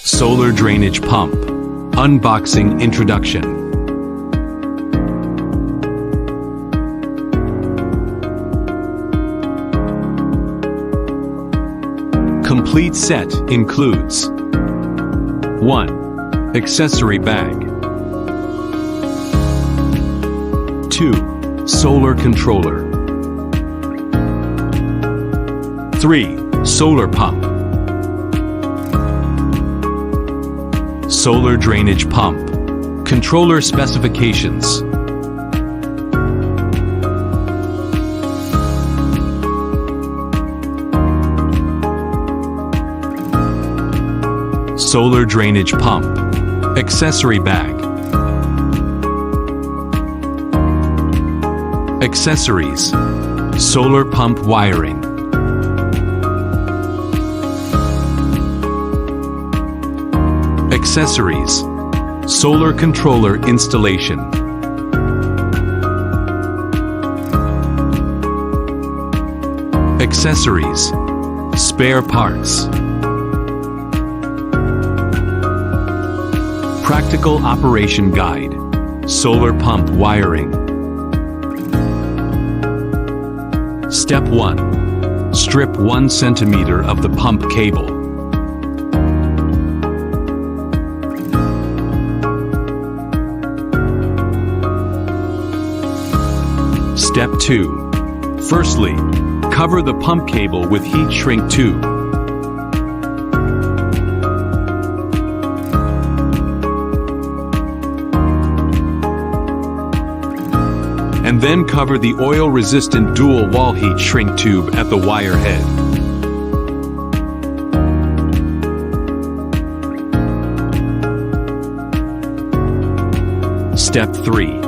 Solar drainage pump. Unboxing introduction. Complete set includes 1. Accessory bag. 2. Solar controller. 3. Solar pump. Solar drainage pump. Controller specifications. Solar drainage pump. Accessory bag. Accessories. Solar pump wiring. Accessories. Solar controller installation. Accessories. Spare parts. Practical operation guide. Solar pump wiring. Step 1. Strip 1 centimeter of the pump cable. Step 2. Firstly, cover the pump cable with heat shrink tube. And then cover the oil-resistant dual-wall heat shrink tube at the wire head. Step 3.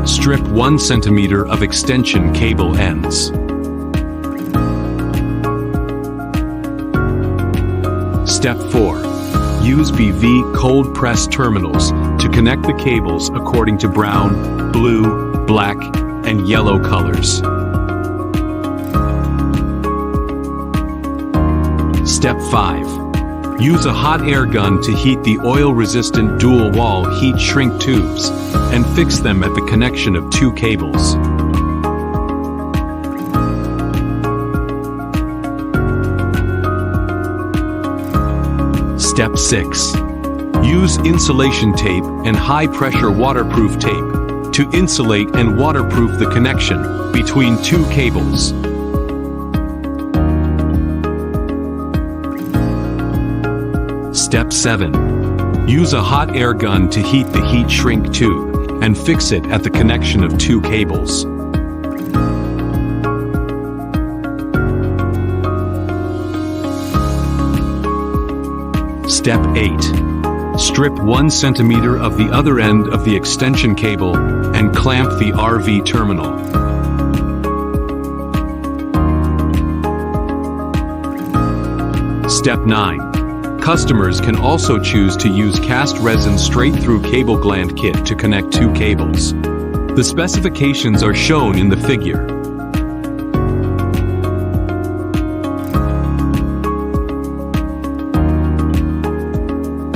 Strip 1 centimeter of extension cable ends. Step 4. Use BV cold press terminals to connect the cables according to brown, blue, black, and yellow colors. Step 5. Use a hot air gun to heat the oil-resistant dual-wall heat shrink tubes and fix them at the connection of 2 cables. Step 6. Use insulation tape and high-pressure waterproof tape to insulate and waterproof the connection between 2 cables. Step 7. Use a hot air gun to heat the heat shrink tube and fix it at the connection of 2 cables. Step 8. Strip 1 centimeter of the other end of the extension cable and clamp the RV terminal. Step 9. Customers can also choose to use cast resin straight-through cable gland kit to connect 2 cables. The specifications are shown in the figure.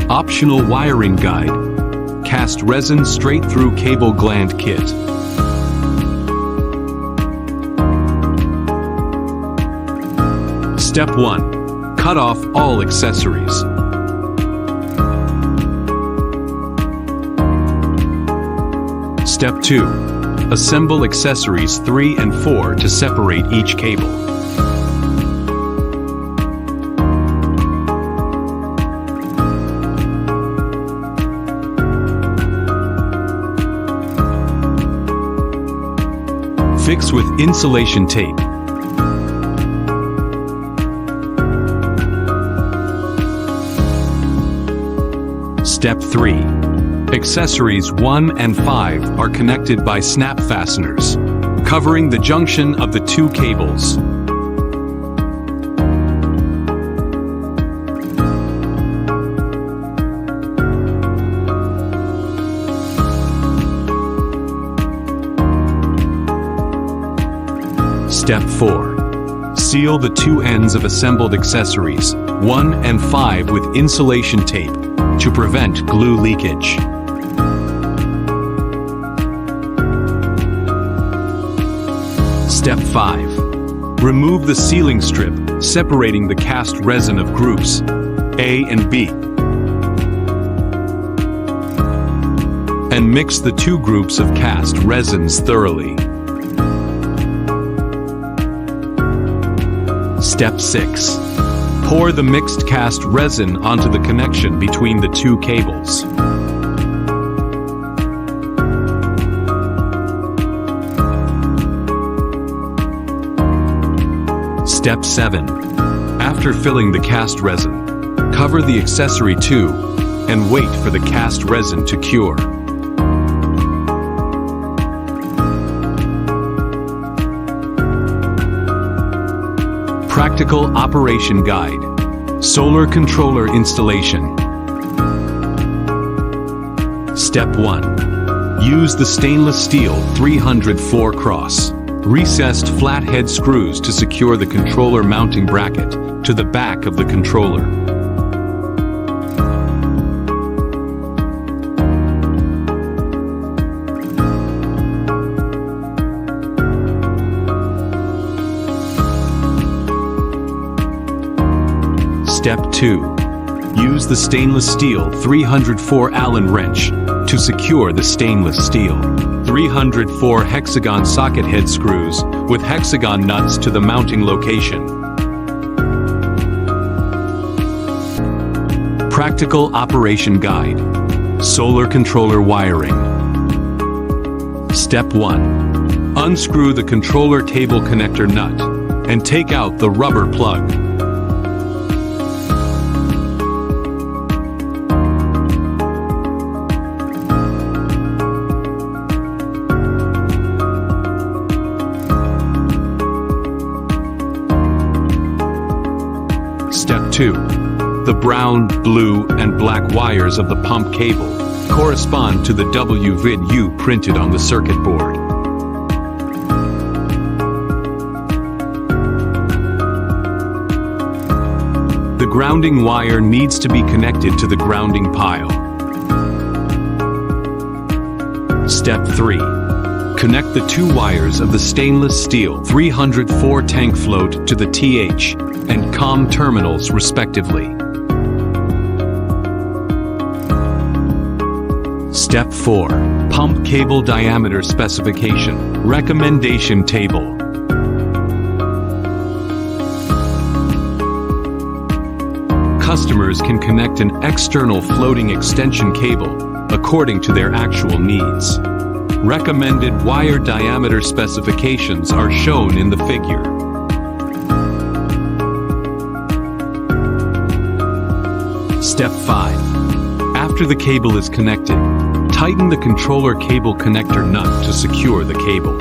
Optional wiring guide. Cast resin straight-through cable gland kit. Step 1. Cut off all accessories. Step 2. Assemble accessories 3 and 4 to separate each cable. Fix with insulation tape. Step 3. Accessories 1 and 5 are connected by snap fasteners, covering the junction of the 2 cables. Step 4. Seal the 2 ends of assembled accessories 1 and 5 with insulation tape to prevent glue leakage. Step 5. Remove the sealing strip separating the cast resin of groups A and B, and mix the two groups of cast resins thoroughly. Step 6. Pour the mixed cast resin onto the connection between the two cables. Step 7. After filling the cast resin, cover the accessory tube and wait for the cast resin to cure. Practical Operation Guide. Solar Controller Installation. Step 1. Use the stainless steel 304 cross recessed flathead screws to secure the controller mounting bracket to the back of the controller. Step 2. Use the stainless steel 304 Allen wrench to secure the stainless steel 304 hexagon socket head screws with hexagon nuts to the mounting location. Practical Operation Guide. Solar Controller Wiring. Step 1. Unscrew the controller cable connector nut and take out the rubber plug. Step 2. The brown, blue, and black wires of the pump cable correspond to the WVID-U printed on the circuit board. The grounding wire needs to be connected to the grounding pile. Step 3. Connect the two wires of the stainless steel 304 tank float to the TH and COM terminals respectively. Step 4. Pump cable diameter specification. Recommendation table. Customers can connect an external floating extension cable according to their actual needs. Recommended wire diameter specifications are shown in the figure. Step 5. After the cable is connected, tighten the controller cable connector nut to secure the cable.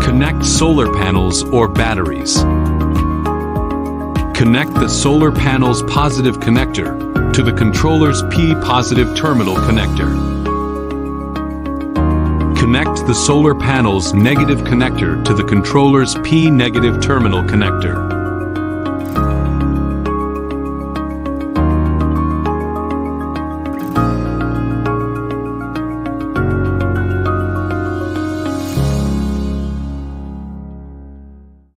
Connect solar panels or batteries. Connect the solar panel's positive connector to the controller's P-positive terminal connector. Connect the solar panel's negative connector to the controller's P-negative terminal connector.